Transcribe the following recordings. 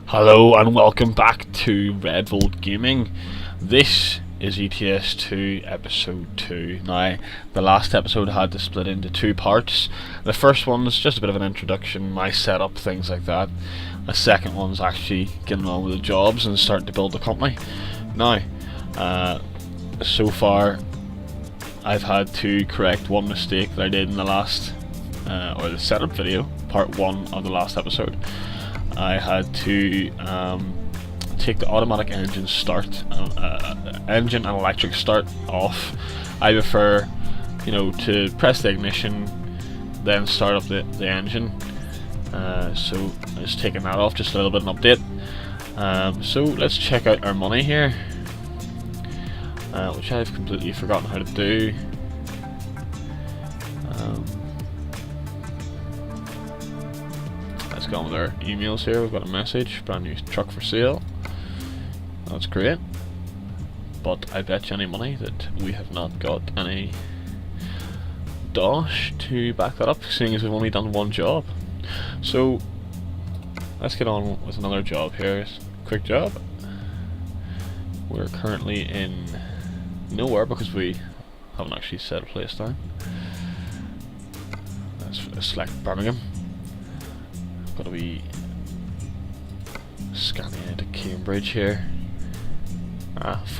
Hello and welcome back to redvoltgaming. This is ETS2 episode 2. Now, the last episode had to split into two parts. The first one is just a bit of an introduction, my setup, things like that. The second one's actually getting on with the jobs and starting to build the company. Now, so far I've had to correct one mistake that I did in the last, or the setup video, part 1 of the last episode. I had to take the automatic engine start, engine and electric start off. I prefer, to press the ignition, then start up the engine. So I was taking that off, just a little bit of an update. So let's check out our money here, which I've completely forgotten how to do. Let's go on with our emails here. We've got a message, brand new truck for sale. That's great, but I bet you any money that we have not got any dosh to back that up, seeing as we've only done one job. So let's get on with another job here. Quick job. We're currently in nowhere because we haven't actually set a place down. Let's select Birmingham. Gotta be scanning into Cambridge here.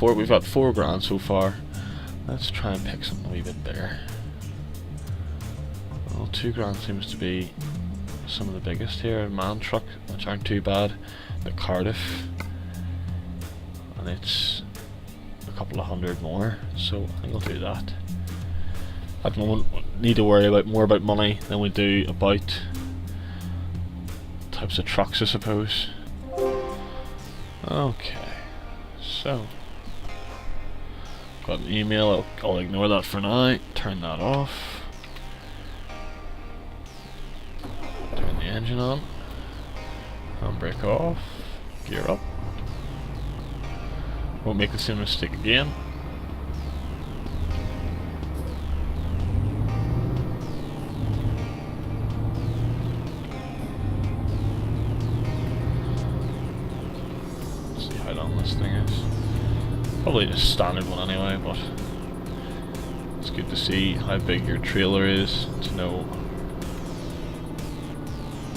We've got 4 grand so far. Let's try and pick something a wee bit bigger. Well, 2 grand seems to be some of the biggest here. A man truck, which aren't too bad. The Cardiff, and it's a couple of hundred more, so I think I'll do that. At the moment, we need to worry more about money than we do about types of trucks, I suppose. Okay, so got an email. I'll ignore that for now. Turn that off. Turn the engine on. Handbrake off. Gear up. Won't make the same mistake again. How long this thing is. Probably a standard one anyway, but it's good to see how big your trailer is, to know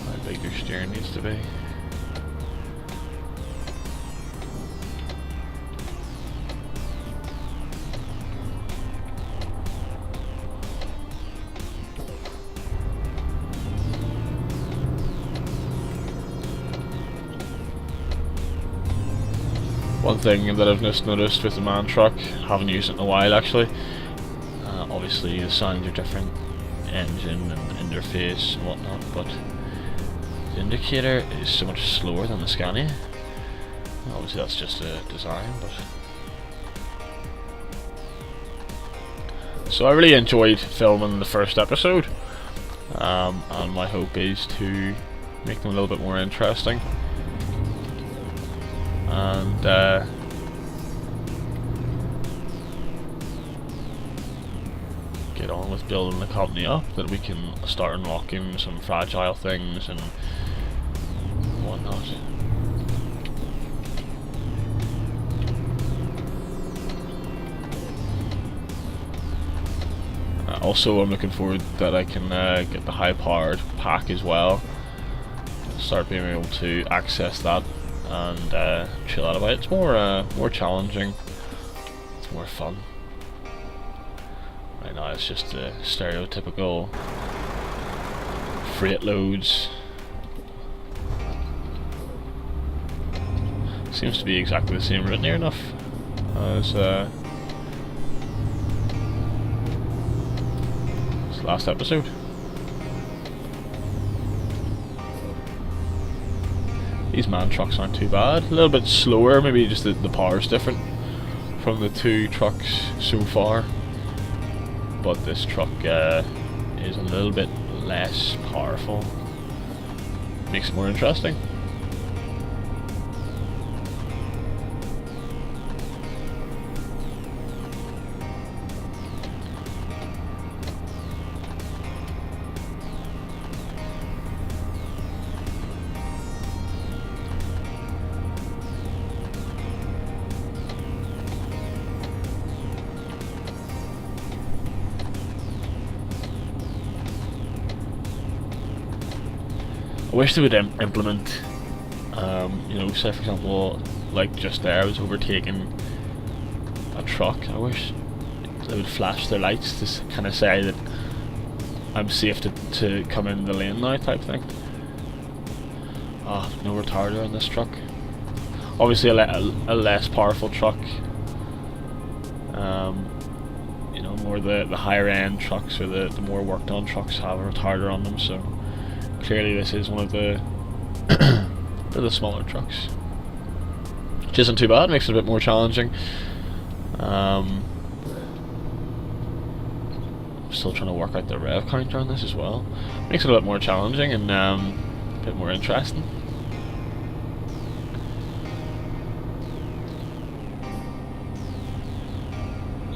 how big your steering needs to be. One thing that I've just noticed with the man truck, haven't used it in a while actually, obviously the sounds are different, engine and interface and whatnot, but the indicator is so much slower than the Scania. Obviously that's just a design, but so I really enjoyed filming the first episode, and my hope is to make them a little bit more interesting. And get on with building the company up, that we can start unlocking some fragile things and whatnot. Also, I'm looking forward that I can get the high-powered pack as well. Start being able to access that and chill out about it. It's more challenging. It's more fun. Right now it's just the stereotypical freight loads. Seems to be exactly the same route near enough as the last episode. These man trucks aren't too bad. A little bit slower, maybe just the power's different from the 2 trucks so far. But this truck is a little bit less powerful. Makes it more interesting. I wish they would implement, you know, say for example, like just there I was overtaking a truck. I wish they would flash their lights to kind of say that I'm safe to come in the lane now, type thing. Ah, no retarder on this truck. Obviously a less powerful truck. You know, more the higher end trucks or the more worked on trucks have a retarder on them, so clearly this is one of the the smaller trucks, which isn't too bad. Makes it a bit more challenging. Still trying to work out the rev counter on this as well. Makes it a bit more challenging and a bit more interesting.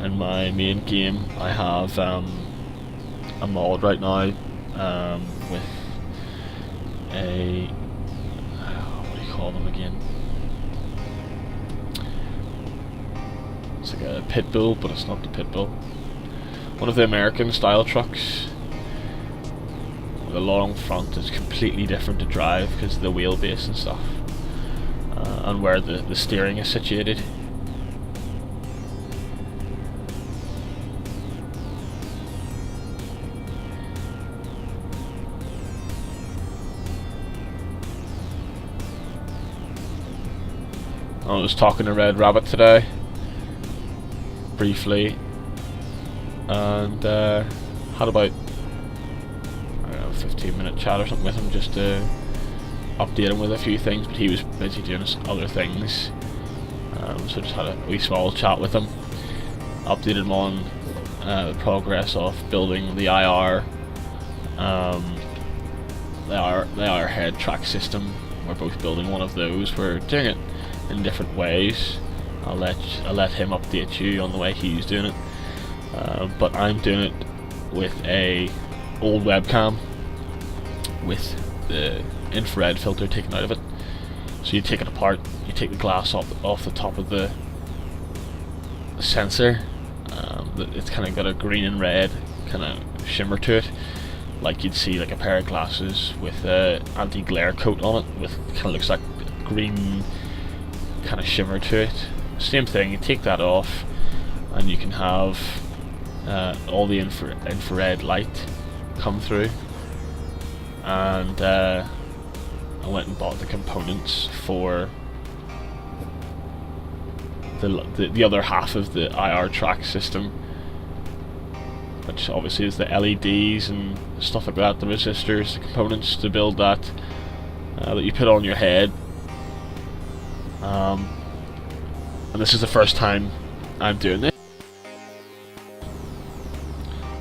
In my main game I have a mod right now with a what do you call them again? It's like a pit bull, but it's not the pit bull. One of the American style trucks with a long front is completely different to drive because of the wheelbase and stuff, and where the steering is situated. I was talking to Red Rabbit today, briefly, and had about, I don't know, 15-minute chat or something with him just to update him with a few things, but he was busy doing other things, so just had a wee small chat with him, updated him on the progress of building the IR head track system. We're both building one of those. We're doing it in different ways. I'll let him update you on the way he's doing it. But I'm doing it with a old webcam with the infrared filter taken out of it. So you take it apart, you take the glass off the top of the sensor. It's kind of got a green and red kind of shimmer to it, like you'd see like a pair of glasses with a anti-glare coat on it, with kind of looks like green kind of shimmer to it. Same thing, you take that off and you can have all the infrared light come through. And I went and bought the components for the other half of the IR track system, which obviously is the LEDs and stuff like that, the resistors, the components to build that that you put on your head. And this is the first time I'm doing this.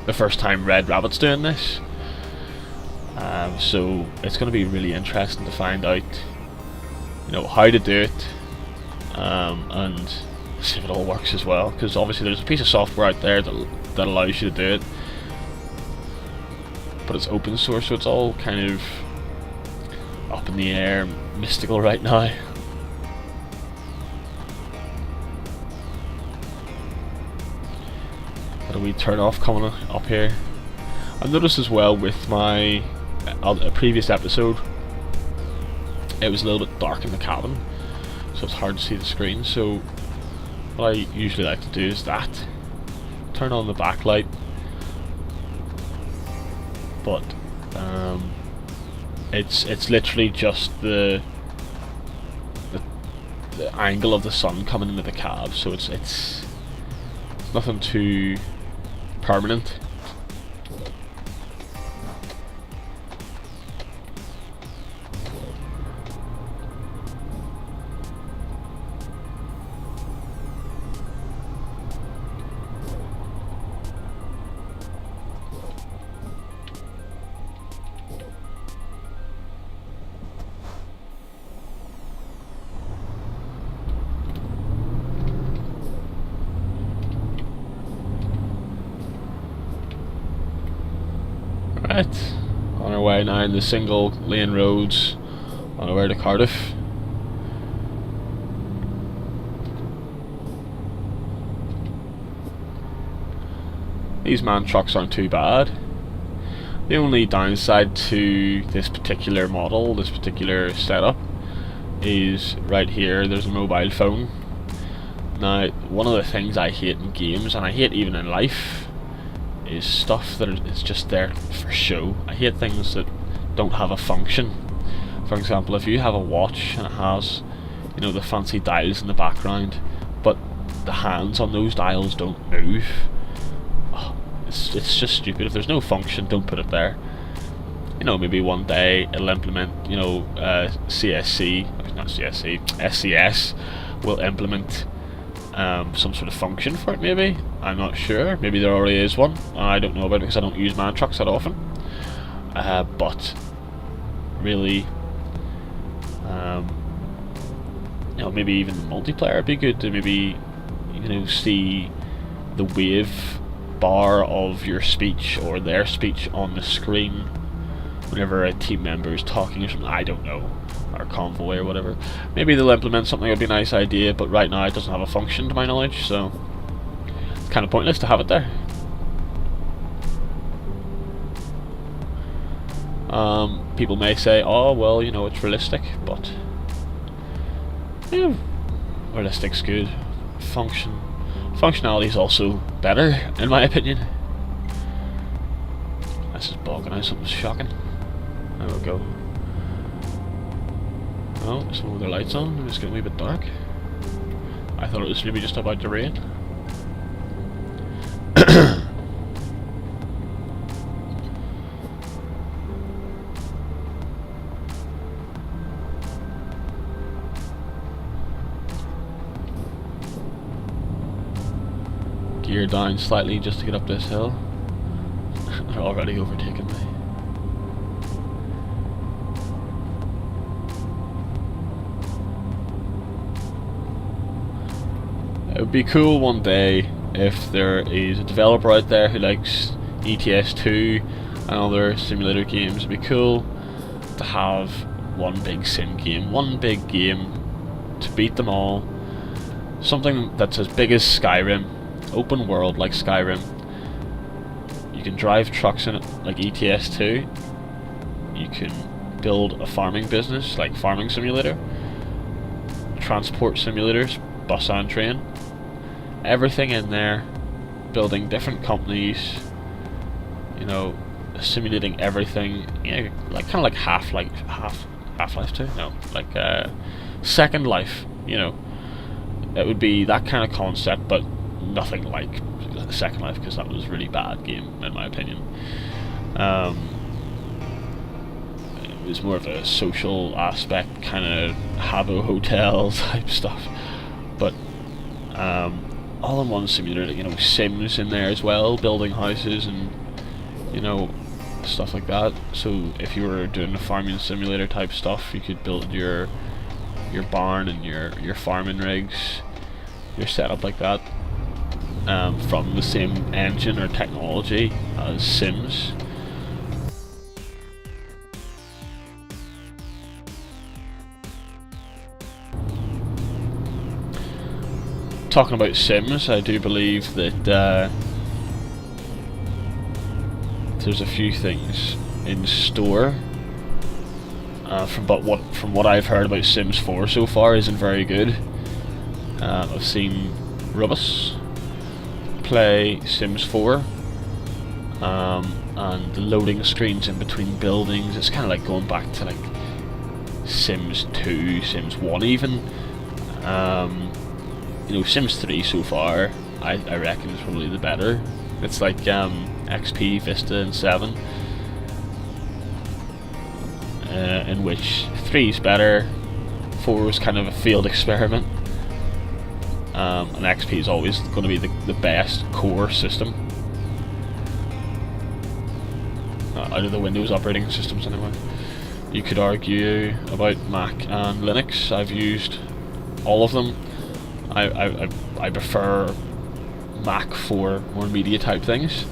The first time Red Rabbit's doing this. So it's going to be really interesting to find out, you know, how to do it, and see if it all works as well. Because obviously there's a piece of software out there that allows you to do it, but it's open source, so it's all kind of up in the air, mystical right now. Got a wee turn off coming up here. I've noticed as well with my previous episode, it was a little bit dark in the cabin, so it's hard to see the screen. So what I usually like to do is that, turn on the backlight, but it's literally just the angle of the sun coming into the cab, so it's nothing too permanent. Right, on our way now in the single lane roads on our way to Cardiff. These man trucks aren't too bad. The only downside to this particular model, this particular setup, is right here there's a mobile phone. Now, one of the things I hate in games, and I hate even in life, is stuff that is just there for show. I hate things that don't have a function. For example, if you have a watch and it has, you know, the fancy dials in the background, but the hands on those dials don't move, it's just stupid. If there's no function, don't put it there. You know, maybe one day it'll implement, you know, SCS will implement some sort of function for it, maybe. I'm not sure. Maybe there already is one. I don't know about it because I don't use man trucks that often. But really, you know, maybe even multiplayer would be good to maybe, you know, see the wave bar of your speech or their speech on the screen whenever a team member is talking or something. I don't know, or convoy or whatever. Maybe they'll implement something that would be a nice idea, but right now it doesn't have a function to my knowledge, so it's kind of pointless to have it there. People may say, oh well, you know, it's realistic, but yeah, realistic's good. Functionality is also better, in my opinion. This is bogging out, something's shocking. There we go. Oh, some of their lights on, it's getting a wee bit dark. I thought it was maybe just about to rain. Gear down slightly just to get up this hill. They're already overtaking me. It would be cool one day if there is a developer out there who likes ETS2 and other simulator games. It'd be cool to have one big sim game, one big game to beat them all. Something that's as big as Skyrim, open world like Skyrim. You can drive trucks in it like ETS2. You can build a farming business like Farming Simulator, transport simulators, bus and train. Everything in there, building different companies, you know, simulating everything. You know, like kind of like Half-Life 2. No, like Second Life. You know, it would be that kind of concept, but nothing like Second Life, because that was a really bad game in my opinion. It was more of a social aspect, kind of Habbo Hotel type stuff, but all-in-one simulator, you know, Sims in there as well, building houses and, you know, stuff like that. So if you were doing a farming simulator type stuff, you could build your barn and your farming rigs, your setup like that, from the same engine or technology as Sims. Talking about Sims, I do believe that there's a few things in store. From what I've heard about Sims 4 so far isn't very good. I've seen Rubus play Sims 4, and the loading screens in between buildings, it's kind of like going back to like Sims 2, Sims 1 even. You know, Sims 3 so far, I reckon is probably the better. It's like XP, Vista and 7, in which 3 is better, 4 was kind of a failed experiment, and XP is always going to be the best core system out of the Windows operating systems anyway. You could argue about Mac and Linux. I've used all of them. I prefer Mac for more media type things,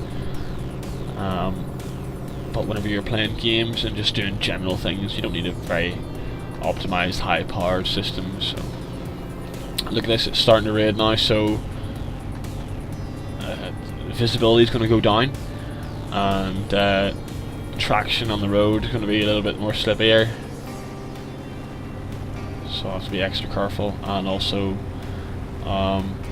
but whenever you're playing games and just doing general things, you don't need a very optimized high powered system. So look at this, it's starting to raid now, so visibility is going to go down, and traction on the road, going to be a little bit more slippier, so I have to be extra careful, and also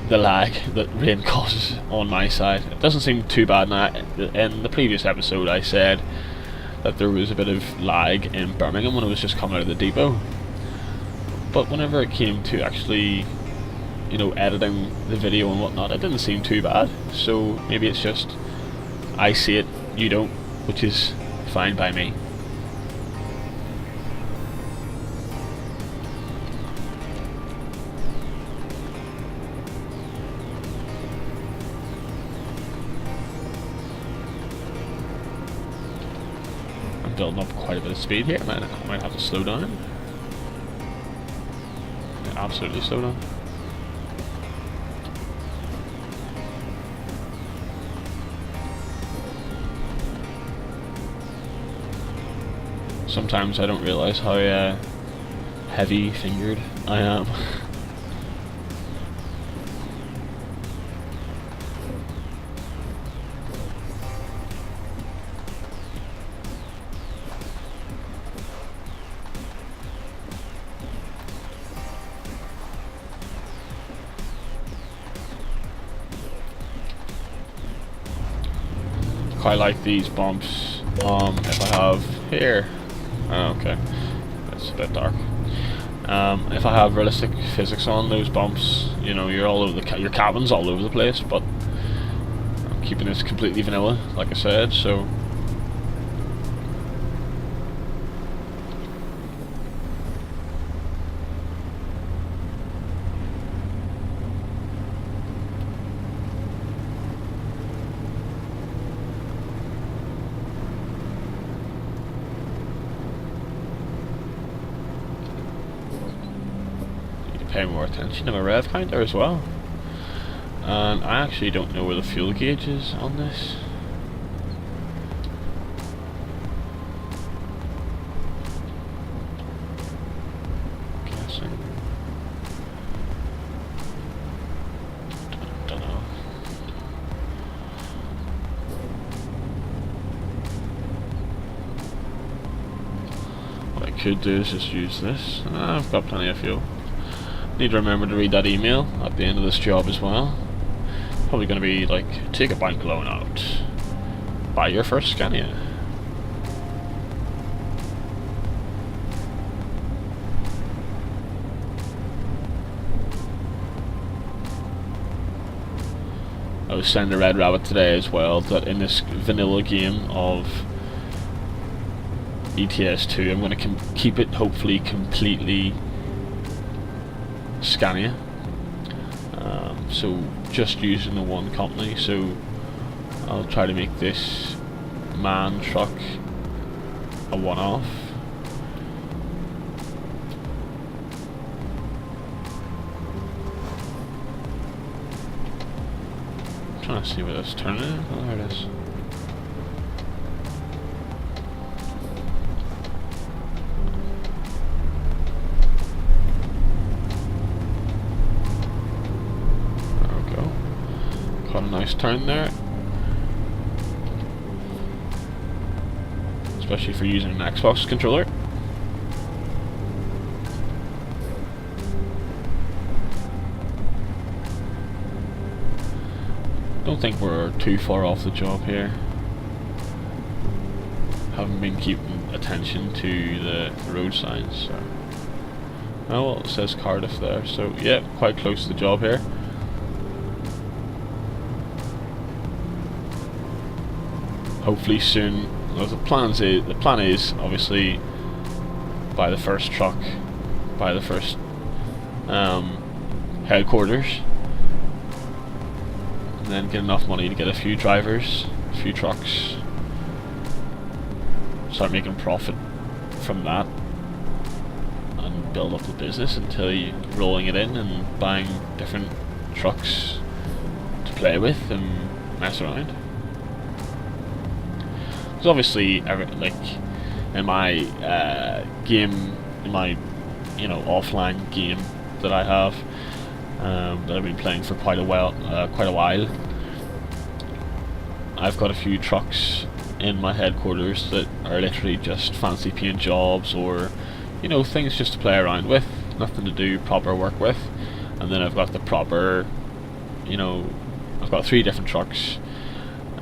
the lag that rain causes on my side. It doesn't seem too bad now. In the previous episode I said that there was a bit of lag in Birmingham when it was just coming out of the depot, but whenever it came to actually, you know, editing the video and whatnot, it didn't seem too bad. So maybe it's just I see it, you don't, which is fine by me. I'm building up quite a bit of speed here. I might have to slow down. Yeah, absolutely slow down. Sometimes I don't realise how heavy-fingered I am. Quite like these bumps. If I have here. Oh, okay, that's a bit dark. If I have realistic physics on those bumps, you know, you're all over your cabin's all over the place, but I'm keeping this completely vanilla, like I said, so. Pay more attention to my rev counter as well. And I actually don't know where the fuel gauge is on this. Guessing. Don't know. What I could do is just use this. I've got plenty of fuel. Need to remember to read that email at the end of this job as well. Probably going to be like, take a bank loan out, buy your first Scania. I was saying to Red Rabbit today as well that in this vanilla game of ETS2 I'm going to keep it hopefully completely Scania, so just using the one company, so I'll try to make this MAN truck a one-off. I'm trying to see where this turn is. Oh, there it is. Got a nice turn there, especially for using an Xbox controller. Don't think we're too far off the job here. Haven't been keeping attention to the road signs. So. Oh well, it says Cardiff there, so yeah, quite close to the job here. Hopefully soon. Well, the plan is obviously buy the first truck, buy the first headquarters, and then get enough money to get a few drivers, a few trucks, start making profit from that, and build up the business until you're rolling it in and buying different trucks to play with and mess around. Because obviously, like in my game, in my offline game that I have, that I've been playing for quite a while, I've got a few trucks in my headquarters that are literally just fancy paint jobs, or things just to play around with, nothing to do proper work with. And then I've got the proper, I've got 3 different trucks.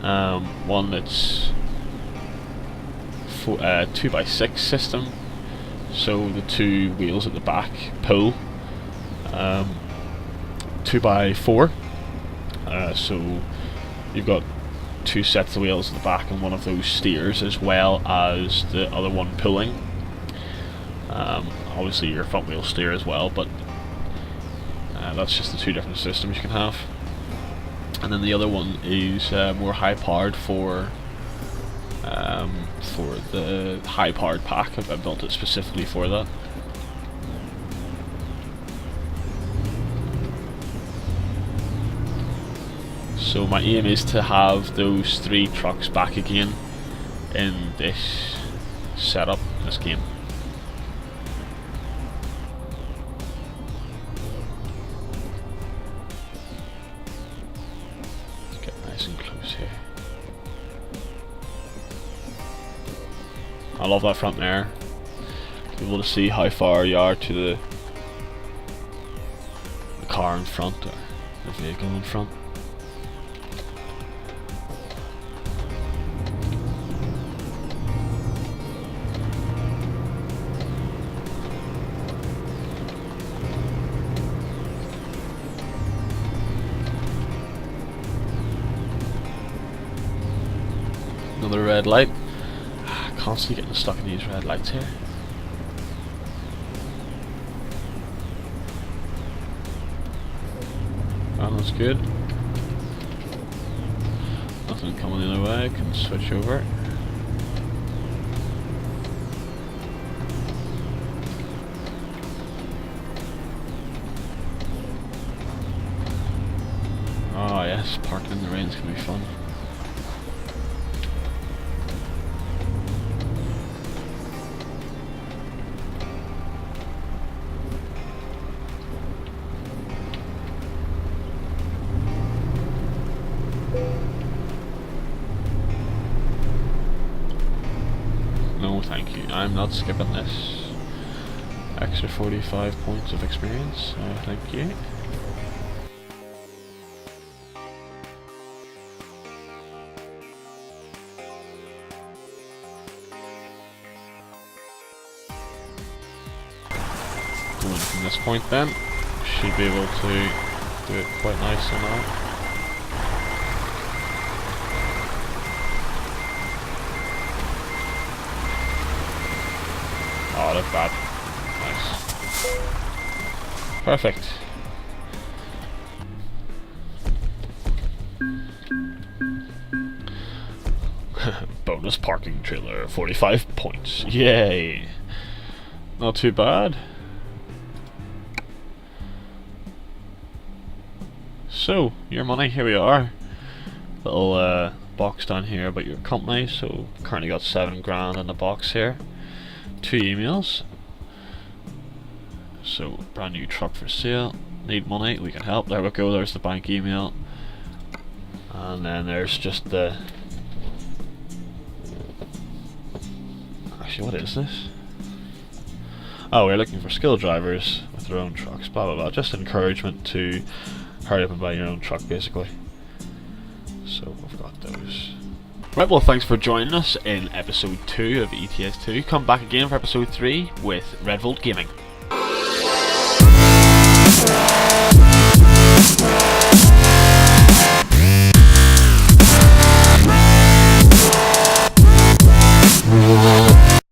One that's 2x6 system, so the 2 wheels at the back pull. 2x4, so you've got 2 sets of wheels at the back, and one of those steers as well as the other one pulling. Obviously your front wheel steer as well, but that's just the 2 different systems you can have. And then the other one is more high powered for the high powered pack. I've built it specifically for that. So my aim is to have those 3 trucks back again in this setup, this game. Let's get nice and close here. I love that front there. Be able to see how far you are to the car in front, or the vehicle in front. Another red light. Constantly getting stuck in these red lights here. Oh, that's good. Nothing coming the other way, I can switch over. Oh yes, parking in the rain's gonna be fun. No thank you, I'm not skipping this. Extra 45 points of experience, thank you. Going from this point then, should be able to do it quite nicely now. Oh, that's bad. Nice. Perfect. Bonus parking trailer, 45 points. Yay! Not too bad. So, your money, here we are. Little box down here about your company. So, currently got 7 grand in the box here. 2 emails. So, brand new truck for sale. Need money, we can help. There we go, there's the bank email. And then there's just the... Actually, what is this? Oh, we're looking for skilled drivers with their own trucks, blah blah blah. Just encouragement to hurry up and buy your own truck, basically. So, we've got those. Right, well, thanks for joining us in episode 2 of ETS2. Come back again for episode 3 with redvoltgaming.